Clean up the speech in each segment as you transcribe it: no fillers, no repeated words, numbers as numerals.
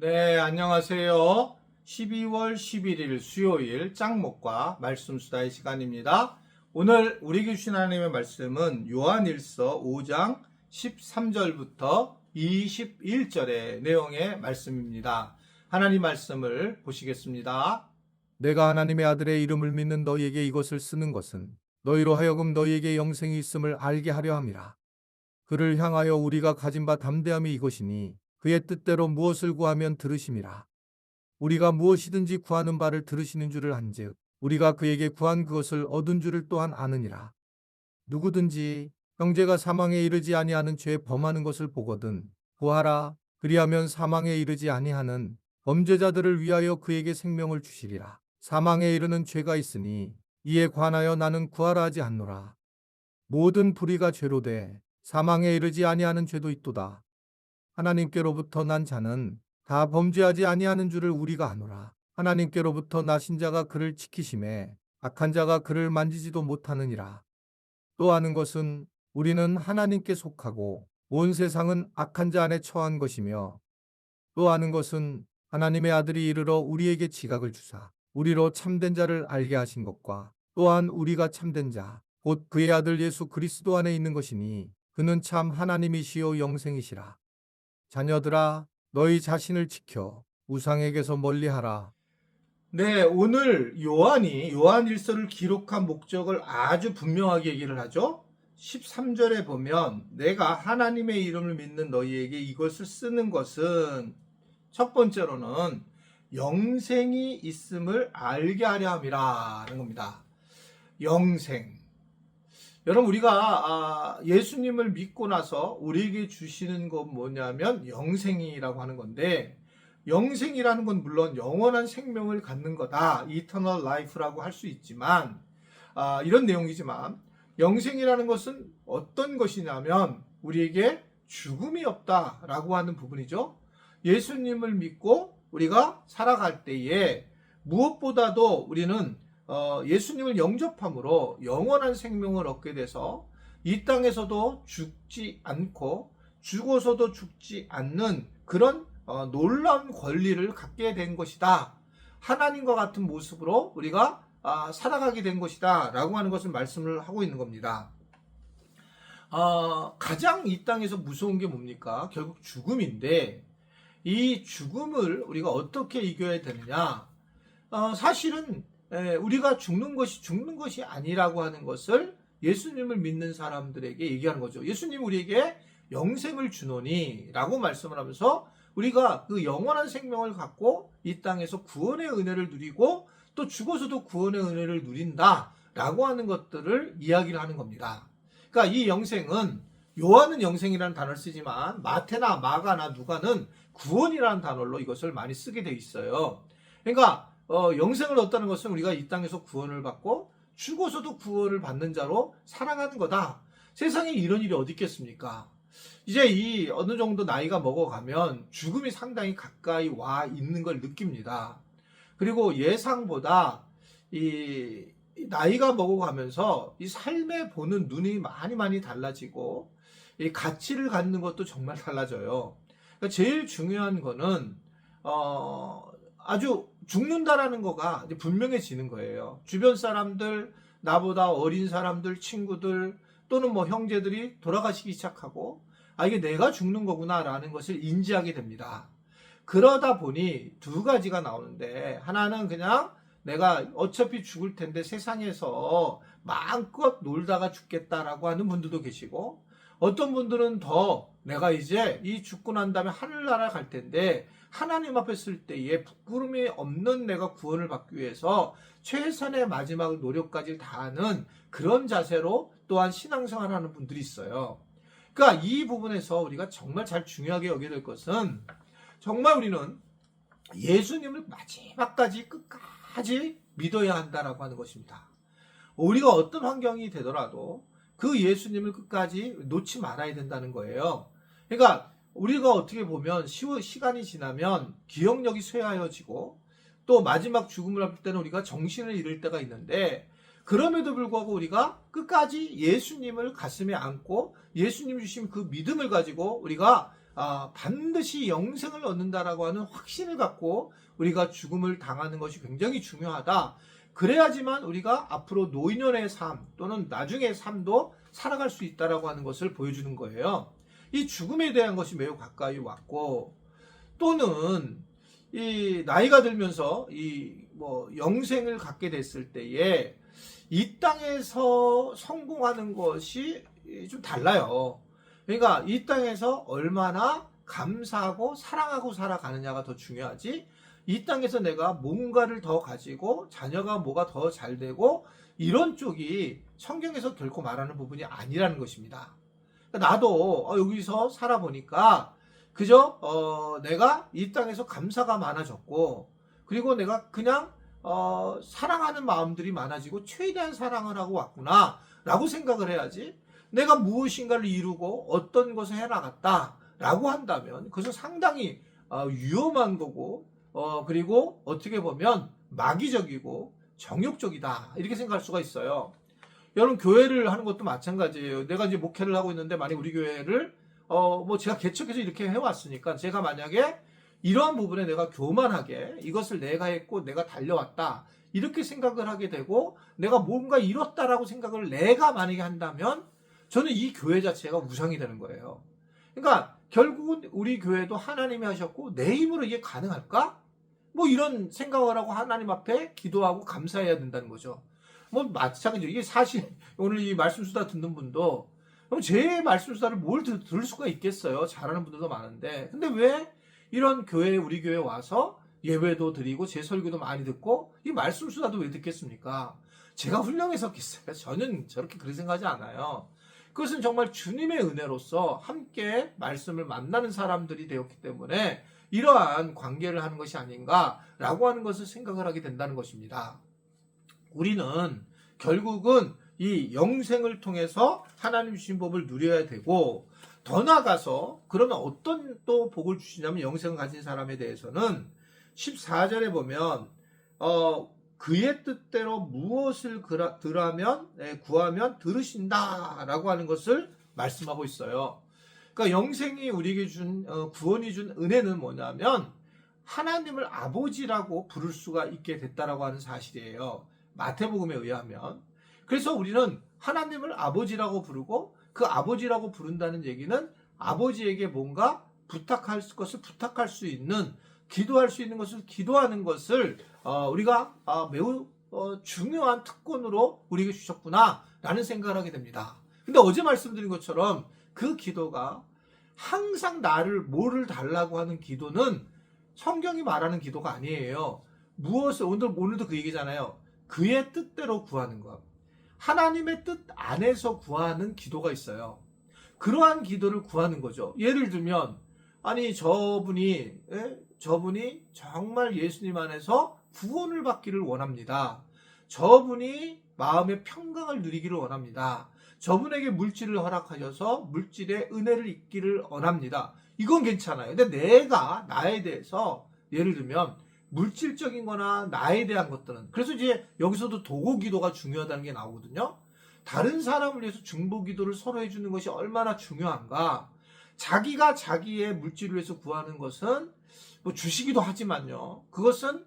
네, 안녕하세요. 12월 11일 수요일 짱목과 말씀 수다의 시간입니다. 오늘 우리에게 주신 하나님의 말씀은 요한일서 5장 13절부터 21절의 내용의 말씀입니다. 하나님 말씀을 보시겠습니다. 내가 하나님의 아들의 이름을 믿는 너희에게 이것을 쓰는 것은 너희로 하여금 너희에게 영생이 있음을 알게 하려 함이라. 그를 향하여 우리가 가진 바 담대함이 이것이니 그의 뜻대로 무엇을 구하면 들으심이라. 우리가 무엇이든지 구하는 바를 들으시는 줄을 안즉 우리가 그에게 구한 그것을 얻은 줄을 또한 아느니라. 누구든지 형제가 사망에 이르지 아니하는 죄에 범하는 것을 보거든 구하라. 그리하면 사망에 이르지 아니하는 범죄자들을 위하여 그에게 생명을 주시리라. 사망에 이르는 죄가 있으니 이에 관하여 나는 구하라 하지 않노라. 모든 불의가 죄로 돼 사망에 이르지 아니하는 죄도 있도다. 하나님께로부터 난 자는 다 범죄하지 아니하는 줄을 우리가 아노라. 하나님께로부터 나신 자가 그를 지키심에 악한 자가 그를 만지지도 못하느니라. 또 아는 것은 우리는 하나님께 속하고 온 세상은 악한 자 안에 처한 것이며, 또 아는 것은 하나님의 아들이 이르러 우리에게 지각을 주사 우리로 참된 자를 알게 하신 것과 또한 우리가 참된 자 곧 그의 아들 예수 그리스도 안에 있는 것이니 그는 참 하나님이시요 영생이시라. 자녀들아, 너희 자신을 지켜 우상에게서 멀리하라. 네, 오늘 요한이 요한일서를 기록한 목적을 아주 분명하게 얘기를 하죠. 13절에 보면 내가 하나님의 이름을 믿는 너희에게 이것을 쓰는 것은 첫 번째로는 영생이 있음을 알게 하려 함이라는 겁니다. 영생. 여러분, 우리가 예수님을 믿고 나서 우리에게 주시는 건 뭐냐면 영생이라고 하는 건데, 영생이라는 건 물론 영원한 생명을 갖는 거다, 이터널 라이프라고 할 수 있지만, 이런 내용이지만 영생이라는 것은 어떤 것이냐면 우리에게 죽음이 없다라고 하는 부분이죠. 예수님을 믿고 우리가 살아갈 때에 무엇보다도 우리는 예수님을 영접함으로 영원한 생명을 얻게 돼서 이 땅에서도 죽지 않고 죽어서도 죽지 않는 그런 놀라운 권리를 갖게 된 것이다. 하나님과 같은 모습으로 우리가 살아가게 된 것이다 라고 하는 것을 말씀을 하고 있는 겁니다. 가장 이 땅에서 무서운 게 뭡니까? 결국 죽음인데, 이 죽음을 우리가 어떻게 이겨야 되느냐? 사실은 우리가 죽는 것이 아니라고 하는 것을 예수님을 믿는 사람들에게 얘기하는 거죠. 예수님 우리에게 영생을 주노니 라고 말씀을 하면서 우리가 그 영원한 생명을 갖고 이 땅에서 구원의 은혜를 누리고 또 죽어서도 구원의 은혜를 누린다 라고 하는 것들을 이야기를 하는 겁니다. 그러니까 이 영생은, 요한은 영생이라는 단어를 쓰지만 마태나 마가나 누가는 구원이라는 단어로 이것을 많이 쓰게 돼 있어요. 그러니까 영생을 얻다는 것은 우리가 이 땅에서 구원을 받고 죽어서도 구원을 받는 자로 살아가는 거다. 세상에 이런 일이 어디 있겠습니까? 이제 이 어느 정도 나이가 먹어가면 죽음이 상당히 가까이 와 있는 걸 느낍니다. 그리고 예상보다 이 나이가 먹어가면서 이 삶에 보는 눈이 많이 달라지고 이 가치를 갖는 것도 정말 달라져요. 그러니까 제일 중요한 거는 아주 죽는다라는 거가 이제 분명해지는 거예요. 주변 사람들, 나보다 어린 사람들, 친구들 또는 뭐 형제들이 돌아가시기 시작하고 이게 내가 죽는 거구나라는 것을 인지하게 됩니다. 그러다 보니 두 가지가 나오는데, 하나는 그냥 내가 어차피 죽을 텐데 세상에서 마음껏 놀다가 죽겠다라고 하는 분들도 계시고, 어떤 분들은 더 내가 이제 이 죽고 난 다음에 하늘나라 갈 텐데 하나님 앞에 쓸 때에 부끄러움이 없는 내가 구원을 받기 위해서 최선의 마지막 노력까지 다하는 그런 자세로 또한 신앙생활을 하는 분들이 있어요. 그러니까 이 부분에서 우리가 정말 잘 중요하게 여겨야 될 것은, 정말 우리는 예수님을 마지막까지 끝까지 믿어야 한다라고 하는 것입니다. 우리가 어떤 환경이 되더라도 그 예수님을 끝까지 놓지 말아야 된다는 거예요. 그러니까 우리가 어떻게 보면 시간이 지나면 기억력이 쇠하여지고 또 마지막 죽음을 앞둘 때는 우리가 정신을 잃을 때가 있는데, 그럼에도 불구하고 우리가 끝까지 예수님을 가슴에 안고 예수님 주신 그 믿음을 가지고 우리가 반드시 영생을 얻는다라고 하는 확신을 갖고 우리가 죽음을 당하는 것이 굉장히 중요하다. 그래야지만 우리가 앞으로 노인연의 삶 또는 나중의 삶도 살아갈 수 있다라고 하는 것을 보여주는 거예요. 이 죽음에 대한 것이 매우 가까이 왔고, 또는 이 나이가 들면서 이 영생을 갖게 됐을 때에 이 땅에서 성공하는 것이 좀 달라요. 그러니까 이 땅에서 얼마나 감사하고 사랑하고 살아가느냐가 더 중요하지, 이 땅에서 내가 뭔가를 더 가지고 자녀가 뭐가 더 잘 되고 이런 쪽이 성경에서 결코 말하는 부분이 아니라는 것입니다. 그러니까 나도 여기서 살아보니까 그저 내가 이 땅에서 감사가 많아졌고, 그리고 내가 그냥 사랑하는 마음들이 많아지고 최대한 사랑을 하고 왔구나 라고 생각을 해야지, 내가 무엇인가를 이루고 어떤 것을 해나갔다 라고 한다면 그것은 상당히 위험한 거고, 그리고 어떻게 보면 마귀적이고 정욕적이다 이렇게 생각할 수가 있어요. 여러분, 교회를 하는 것도 마찬가지예요. 내가 이제 목회를 하고 있는데 만약 우리 교회를 제가 개척해서 이렇게 해왔으니까, 제가 만약에 이러한 부분에 내가 교만하게 이것을 내가 했고 내가 달려왔다 이렇게 생각을 하게 되고, 내가 뭔가 이뤘다라고 생각을 내가 만약에 한다면 저는 이 교회 자체가 우상이 되는 거예요. 그러니까 결국은 우리 교회도 하나님이 하셨고 내 힘으로 이게 가능할까? 이런 생각을 하고 하나님 앞에 기도하고 감사해야 된다는 거죠. 마찬가지죠. 이게 사실 오늘 이 말씀 수다 듣는 분도 제 말씀 수다를 뭘 들을 수가 있겠어요. 잘하는 분들도 많은데. 근데 왜 이런 교회, 우리 교회 와서 예배도 드리고 제 설교도 많이 듣고 이 말씀 수다도 왜 듣겠습니까? 제가 훌륭해서겠어요? 저는 저렇게 그렇게 생각하지 않아요. 그것은 정말 주님의 은혜로서 함께 말씀을 만나는 사람들이 되었기 때문에 이러한 관계를 하는 것이 아닌가라고 하는 것을 생각을 하게 된다는 것입니다. 우리는 결국은 이 영생을 통해서 하나님 주신 법을 누려야 되고, 더 나아가서 그러면 어떤 또 복을 주시냐면, 영생을 가진 사람에 대해서는 14절에 보면 그의 뜻대로 무엇을 구하면 들으신다라고 하는 것을 말씀하고 있어요. 그러니까 영생이 우리에게 준 구원이 준 은혜는 뭐냐면 하나님을 아버지라고 부를 수가 있게 됐다라고 하는 사실이에요. 마태복음에 의하면. 그래서 우리는 하나님을 아버지라고 부르고, 그 아버지라고 부른다는 얘기는 아버지에게 뭔가 부탁할 것을 부탁할 수 있는, 기도할 수 있는 것을 기도하는 것을 우리가 매우 중요한 특권으로 우리에게 주셨구나 라는 생각을 하게 됩니다. 근데 어제 말씀드린 것처럼 그 기도가 항상 뭐를 달라고 하는 기도는 성경이 말하는 기도가 아니에요. 오늘도 그 얘기잖아요. 그의 뜻대로 구하는 것. 하나님의 뜻 안에서 구하는 기도가 있어요. 그러한 기도를 구하는 거죠. 예를 들면, 아니, 저분이 정말 예수님 안에서 구원을 받기를 원합니다. 저분이 마음의 평강을 누리기를 원합니다. 저분에게 물질을 허락하셔서 물질의 은혜를 입기를 원합니다. 이건 괜찮아요. 근데 내가 나에 대해서, 예를 들면 물질적인 거나 나에 대한 것들은, 그래서 이제 여기서도 도고 기도가 중요하다는 게 나오거든요. 다른 사람을 위해서 중보 기도를 서로 해주는 것이 얼마나 중요한가. 자기가 자기의 물질을 위해서 구하는 것은 주시기도 하지만요, 그것은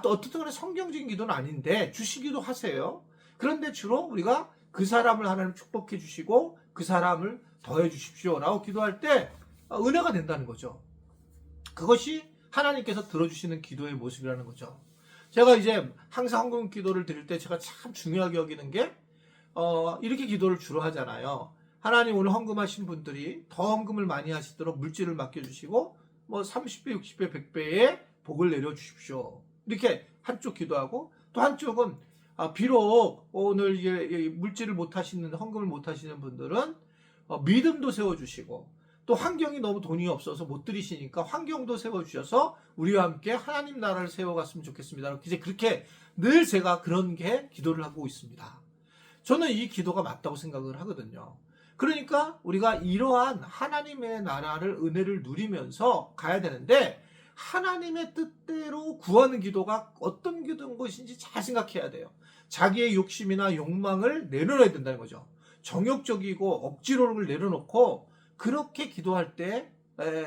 또 어떻든 간에 성경적인 기도는 아닌데 주시기도 하세요. 그런데 주로 우리가 그 사람을 하나님 축복해 주시고 그 사람을 더해 주십시오 라고 기도할 때 은혜가 된다는 거죠. 그것이 하나님께서 들어주시는 기도의 모습이라는 거죠. 제가 이제 항상 헌금 기도를 드릴 때 제가 참 중요하게 여기는 게 이렇게 기도를 주로 하잖아요. 하나님, 오늘 헌금하신 분들이 더 헌금을 많이 하시도록 물질을 맡겨주시고 30배, 60배, 100배의 복을 내려주십시오. 이렇게 한쪽 기도하고, 또 한쪽은 비록 오늘 물질을 못 하시는, 헌금을 못 하시는 분들은 믿음도 세워주시고, 또 환경이 너무 돈이 없어서 못 드리시니까 환경도 세워주셔서 우리와 함께 하나님 나라를 세워갔으면 좋겠습니다. 이제 그렇게 늘 제가 그런 게 기도를 하고 있습니다. 저는 이 기도가 맞다고 생각을 하거든요. 그러니까 우리가 이러한 하나님의 나라를, 은혜를 누리면서 가야 되는데, 하나님의 뜻대로 구하는 기도가 어떤 기도인 것인지 잘 생각해야 돼요. 자기의 욕심이나 욕망을 내려놔야 된다는 거죠. 정욕적이고 억지로를 내려놓고 그렇게 기도할 때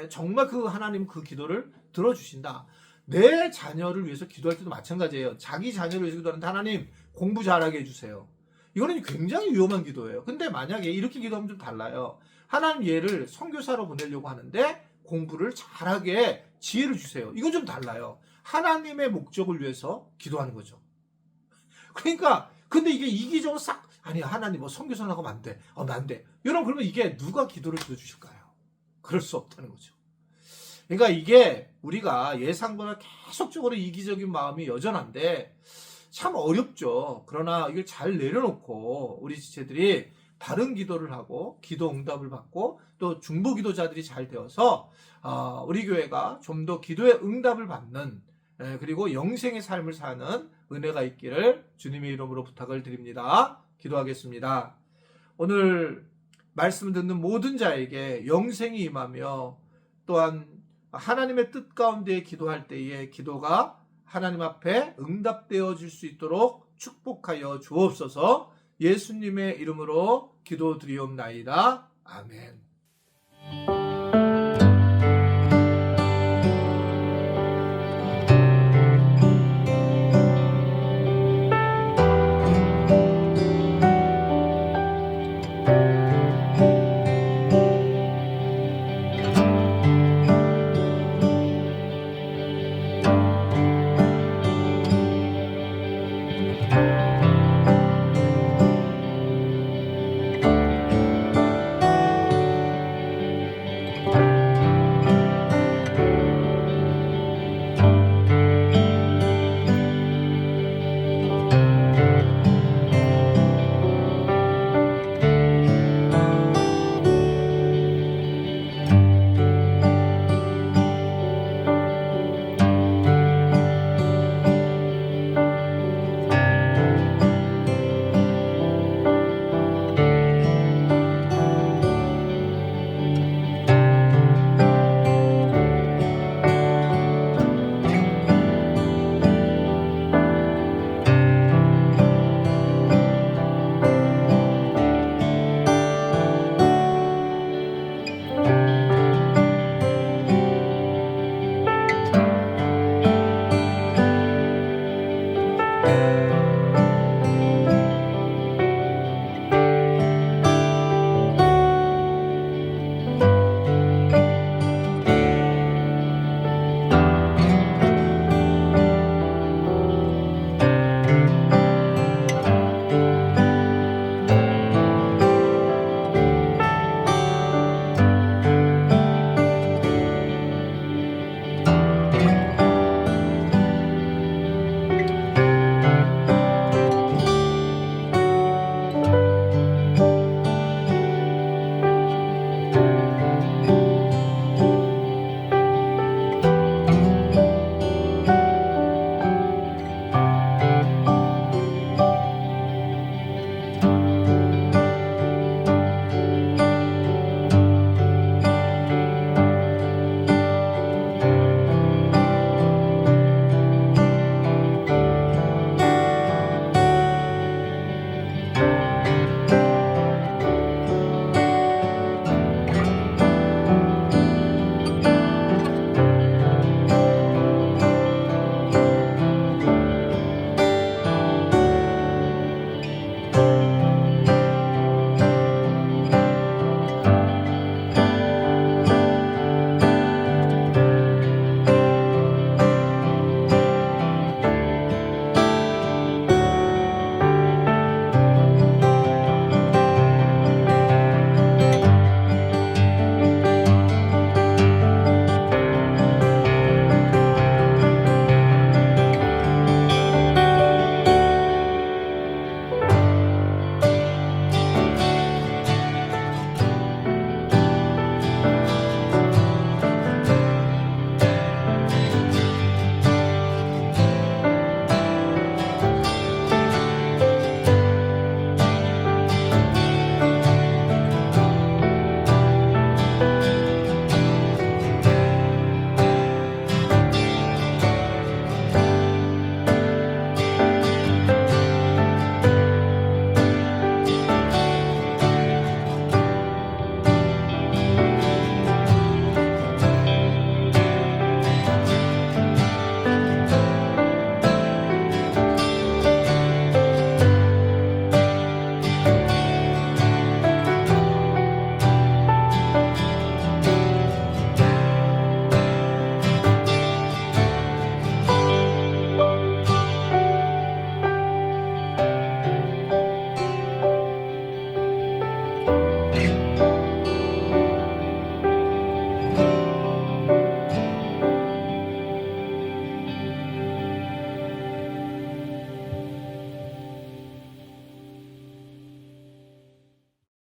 정말 그 하나님 그 기도를 들어주신다. 내 자녀를 위해서 기도할 때도 마찬가지예요. 자기 자녀를 위해서 기도하는데 하나님 공부 잘하게 해주세요. 이거는 굉장히 위험한 기도예요. 근데 만약에 이렇게 기도하면 좀 달라요. 하나님 얘를 선교사로 보내려고 하는데 공부를 잘하게 지혜를 주세요. 이건 좀 달라요. 하나님의 목적을 위해서 기도하는 거죠. 그러니까 근데 이게 이기적으로 싹 아니 하나님 뭐 선교사 나가면 안 돼. 안 돼. 여러분 그러면 이게 누가 기도를 들어주실까요? 그럴 수 없다는 거죠. 그러니까 이게 우리가 예상보다 계속적으로 이기적인 마음이 여전한데 참 어렵죠. 그러나 이걸 잘 내려놓고 우리 지체들이 바른 기도를 하고 기도 응답을 받고 또 중보 기도자들이 잘 되어서 우리 교회가 좀 더 기도의 응답을 받는 그리고 영생의 삶을 사는 은혜가 있기를 주님의 이름으로 부탁을 드립니다. 기도하겠습니다. 오늘 말씀 듣는 모든 자에게 영생이 임하며 또한 하나님의 뜻 가운데 기도할 때에 기도가 하나님 앞에 응답되어 줄 수 있도록 축복하여 주옵소서. 예수님의 이름으로 기도드리옵나이다. 아멘.